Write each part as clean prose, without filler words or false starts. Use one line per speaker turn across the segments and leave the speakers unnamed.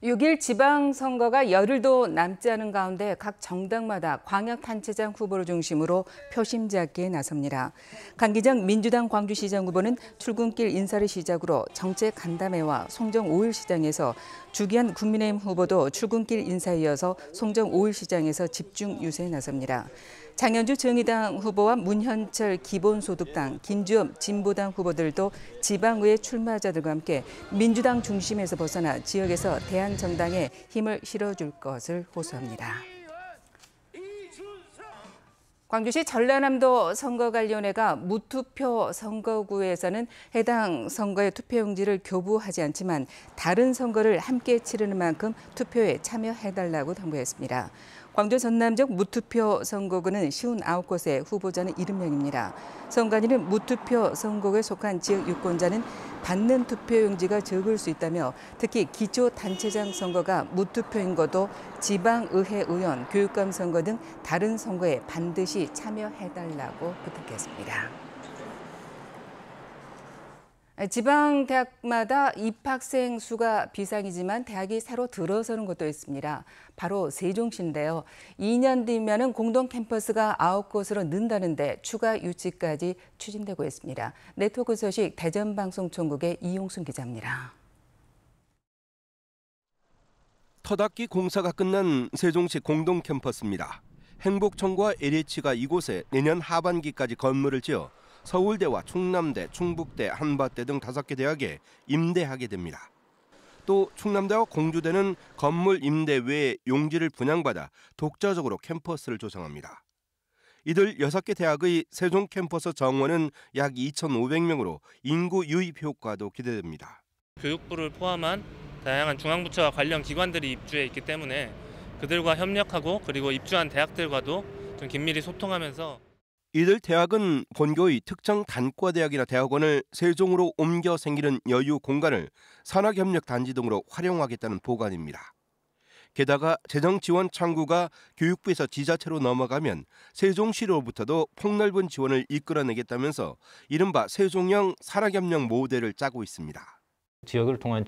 6일 지방선거가 열흘도 남지 않은 가운데 각 정당마다 광역단체장 후보를 중심으로 표심잡기에 나섭니다. 강기정 민주당 광주시장 후보는 출근길 인사를 시작으로 정책 간담회와 송정 5일 시장에서, 주기한 국민의힘 후보도 출근길 인사에 이어서 송정 5일 시장에서 집중 유세에 나섭니다. 장현주 정의당 후보와 문현철 기본소득당, 김주엽 진보당 후보들도 지방의회 출마자들과 함께 민주당 중심에서 벗어나 지역에서 대한정당에 힘을 실어줄 것을 호소합니다. 광주시 전라남도 선거관리위원회가 무투표 선거구에서는 해당 선거의 투표용지를 교부하지 않지만 다른 선거를 함께 치르는 만큼 투표에 참여해달라고 당부했습니다. 광주 전남적 무투표 선거구는 59곳에 후보자는 70명입니다. 선관위는 무투표 선거구에 속한 지역 유권자는 받는 투표용지가 적을 수 있다며, 특히 기초단체장 선거가 무투표인 것도 지방의회 의원, 교육감 선거 등 다른 선거에 반드시 참여해달라고 부탁했습니다. 지방대학마다 입학생 수가 비상이지만 대학이 새로 들어서는 곳도 있습니다. 바로 세종시인데요. 2년 뒤면 공동 캠퍼스가 9곳으로 는다는데 추가 유치까지 추진되고 있습니다. 네트워크 소식 대전방송총국의 이용순 기자입니다.
터닫기 공사가 끝난 세종시 공동 캠퍼스입니다. 행복청과 LH가 이곳에 내년 하반기까지 건물을 지어 서울대와 충남대, 충북대, 한밭대 등 5개 대학에 임대하게 됩니다. 또 충남대와 공주대는 건물 임대 외에 용지를 분양받아 독자적으로 캠퍼스를 조성합니다. 이들 6개 대학의 세종 캠퍼스 정원은 약 2,500명으로 인구 유입 효과도 기대됩니다.
교육부를 포함한 다양한 중앙부처와 관련 기관들이 입주해 있기 때문에 그들과 협력하고, 그리고 입주한 대학들과도 좀 긴밀히 소통하면서,
이들 대학은 본교의 특정 단과대학이나 대학원을 세종으로 옮겨 생기는 여유 공간을 산학협력단지 등으로 활용하겠다는 보관입니다. 게다가 재정 지원 창구가 교육부에서 지자체로 넘어가면 세종시로부터도 폭넓은 지원을 이끌어내겠다면서 이른바 세종형 산학협력 모델을 짜고 있습니다.
지역을 통한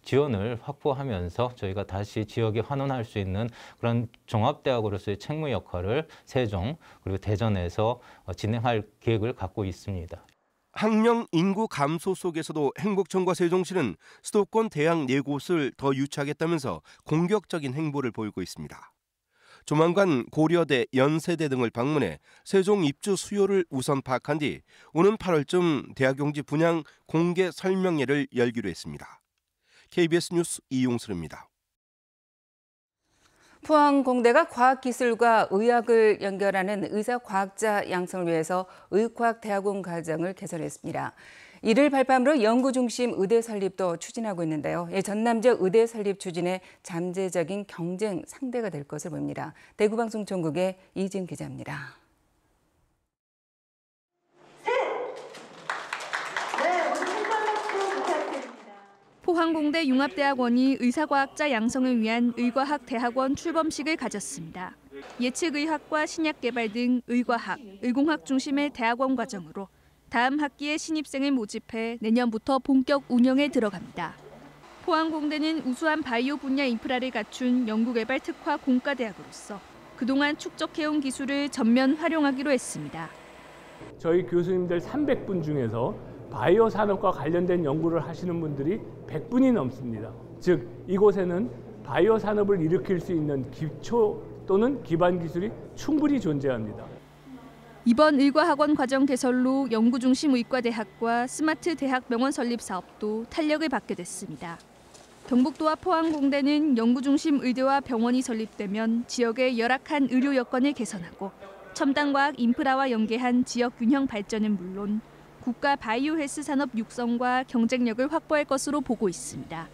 지원을 확보하면서 저희가 다시 지역에 환원할 수 있는 그런 종합대학으로서의 책무 역할을 세종 그리고 대전에서 진행할 계획을 갖고 있습니다.
학령 인구 감소 속에서도 행복청과 세종시는 수도권 대학 4곳을 더 유치하겠다면서 공격적인 행보를 보이고 있습니다. 조만간 고려대, 연세대 등을 방문해 세종 입주 수요를 우선 파악한 뒤 오는 8월쯤 대학용지 분양 공개 설명회를 열기로 했습니다. KBS 뉴스 이용수입니다.
포항공대가 과학기술과 의학을 연결하는 의사과학자 양성을 위해서 의과학대학원 과정을 개설했습니다. 이를 발판으로 연구중심 의대 설립도 추진하고 있는데요. 전남적 의대 설립 추진에 잠재적인 경쟁 상대가 될 것을 보입니다. 대구방송총국의 이지은 기자입니다.
포항공대 융합대학원이 의사과학자 양성을 위한 의과학대학원 출범식을 가졌습니다. 예측의학과 신약개발 등 의과학, 의공학 중심의 대학원 과정으로 다음 학기에 신입생을 모집해 내년부터 본격 운영에 들어갑니다. 포항공대는 우수한 바이오 분야 인프라를 갖춘 연구개발 특화 공과대학으로서 그동안 축적해온 기술을 전면 활용하기로 했습니다.
저희 교수님들 300분 중에서 바이오 산업과 관련된 연구를 하시는 분들이 100분이 넘습니다. 즉, 이곳에는 바이오 산업을 일으킬 수 있는 기초 또는 기반 기술이 충분히 존재합니다.
이번 의과학원 과정 개설로 연구중심 의과대학과 스마트 대학 병원 설립 사업도 탄력을 받게 됐습니다. 경북도와 포항공대는 연구중심 의대와 병원이 설립되면 지역의 열악한 의료 여건을 개선하고 첨단과학 인프라와 연계한 지역 균형 발전은 물론 국가 바이오 헬스 산업 육성과 경쟁력을 확보할 것으로 보고 있습니다.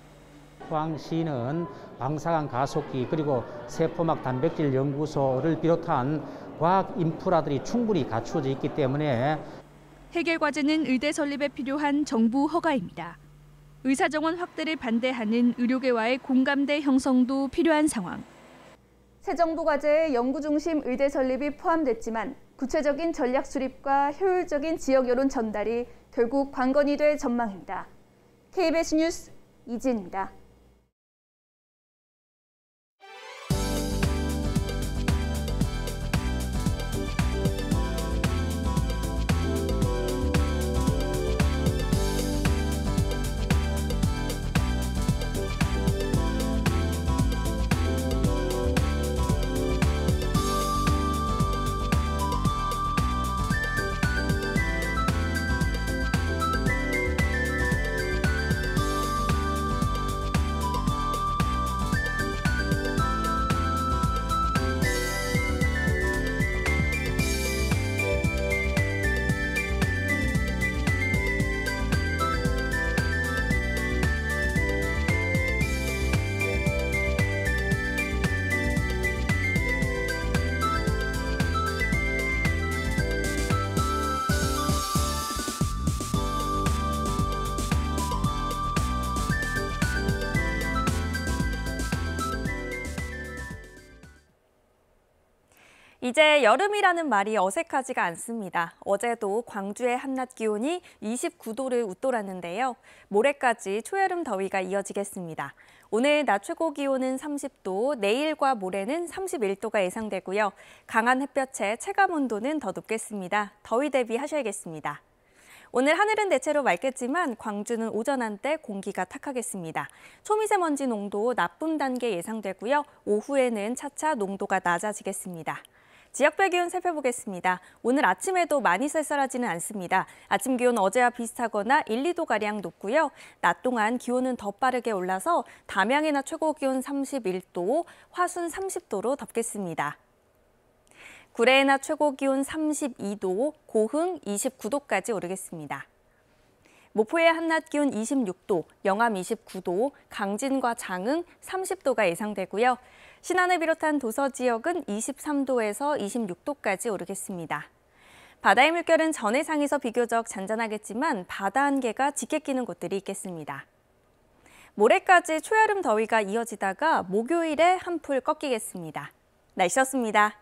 포항시는 방사능 가속기 그리고 세포막 단백질 연구소를 비롯한 과학 인프라들이 충분히 갖추어져 있기 때문에
해결 과제는 의대 설립에 필요한 정부 허가입니다. 의사정원 확대를 반대하는 의료계와의 공감대 형성도 필요한 상황.
새 정부 과제에 연구중심 의대 설립이 포함됐지만 구체적인 전략 수립과 효율적인 지역 여론 전달이 결국 관건이 될 전망입니다. KBS 뉴스 이지은입니다.
이제 여름이라는 말이 어색하지가 않습니다. 어제도 광주의 한낮 기온이 29도를 웃돌았는데요. 모레까지 초여름 더위가 이어지겠습니다. 오늘 낮 최고 기온은 30도, 내일과 모레는 31도가 예상되고요. 강한 햇볕에 체감 온도는 더 높겠습니다. 더위 대비하셔야겠습니다. 오늘 하늘은 대체로 맑겠지만 광주는 오전 한때 공기가 탁하겠습니다. 초미세먼지 농도 나쁨 단계 예상되고요. 오후에는 차차 농도가 낮아지겠습니다. 지역별 기온 살펴보겠습니다. 오늘 아침에도 많이 쌀쌀하지는 않습니다. 아침 기온 어제와 비슷하거나 1, 2도가량 높고요. 낮 동안 기온은 더 빠르게 올라서 담양의 낮 최고 기온 31도, 화순 30도로 덥겠습니다. 구례의 낮 최고 기온 32도, 고흥 29도까지 오르겠습니다. 목포의 한낮 기온 26도, 영암 29도, 강진과 장흥 30도가 예상되고요. 신안을 비롯한 도서 지역은 23도에서 26도까지 오르겠습니다. 바다의 물결은 전해상에서 비교적 잔잔하겠지만 바다 안개가 짙게 끼는 곳들이 있겠습니다. 모레까지 초여름 더위가 이어지다가 목요일에 한풀 꺾이겠습니다. 날씨였습니다.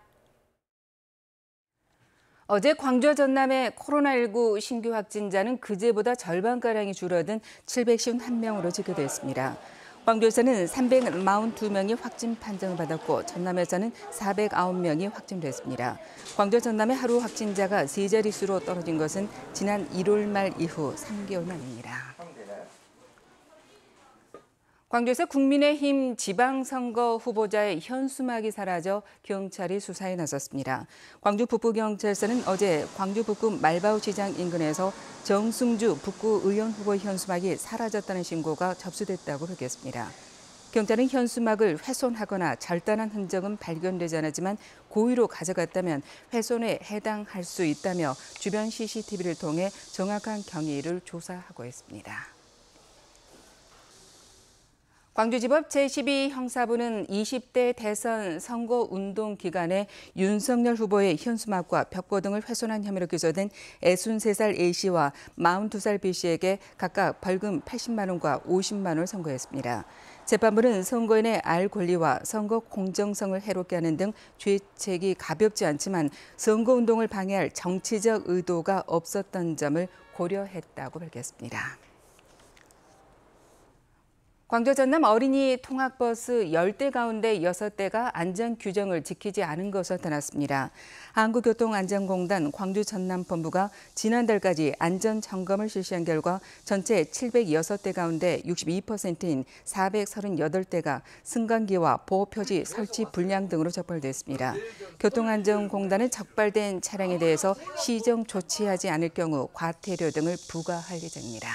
어제 광주 전남의 코로나19 신규 확진자는 그제보다 절반가량이 줄어든 751명으로 집계됐습니다. 광주에서는 342명이 확진 판정을 받았고 전남에서는 409명이 확진됐습니다. 광주 전남의 하루 확진자가 세 자릿수로 떨어진 것은 지난 1월 말 이후 3개월 만입니다. 광주에서 국민의힘 지방선거 후보자의 현수막이 사라져 경찰이 수사에 나섰습니다. 광주 북부경찰서는 어제 광주 북구 말바우시장 인근에서 정승주 북구의원 후보 현수막이 사라졌다는 신고가 접수됐다고 밝혔습니다. 경찰은 현수막을 훼손하거나 절단한 흔적은 발견되지 않았지만 고의로 가져갔다면 훼손에 해당할 수 있다며 주변 CCTV를 통해 정확한 경위를 조사하고 있습니다. 광주지법 제12형사부는 20대 대선 선거운동 기간에 윤석열 후보의 현수막과 벽보 등을 훼손한 혐의로 기소된 63살 A씨와 42살 B씨에게 각각 벌금 80만 원과 50만 원을 선고했습니다. 재판부는 선거인의 알 권리와 선거 공정성을 해롭게 하는 등 죄책이 가볍지 않지만 선거운동을 방해할 정치적 의도가 없었던 점을 고려했다고 밝혔습니다. 광주 전남 어린이 통학버스 10대 가운데 6대가 안전 규정을 지키지 않은 것으로 나타났습니다. 한국교통안전공단 광주 전남본부가 지난달까지 안전 점검을 실시한 결과 전체 706대 가운데 62%인 438대가 승강기와 보호표지 설치 불량 등으로 적발됐습니다. 교통안전공단은 적발된 차량에 대해서 시정 조치하지 않을 경우 과태료 등을 부과할 예정입니다.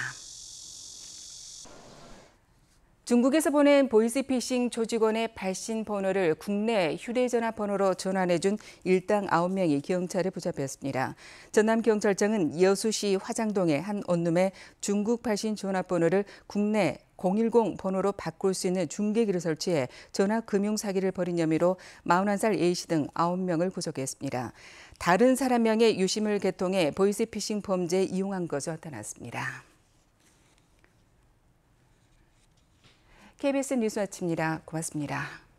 중국에서 보낸 보이스피싱 조직원의 발신 번호를 국내 휴대전화 번호로 전환해준 일당 9명이 경찰에 붙잡혔습니다. 전남경찰청은 여수시 화장동의 한 원룸에 중국 발신 전화번호를 국내 010 번호로 바꿀 수 있는 중계기를 설치해 전화 금융 사기를 벌인 혐의로 41살 A씨 등 9명을 구속했습니다. 다른 사람 명의 유심을 개통해 보이스피싱 범죄에 이용한 것으로 나타났습니다. KBS 뉴스 아침입니다. 고맙습니다.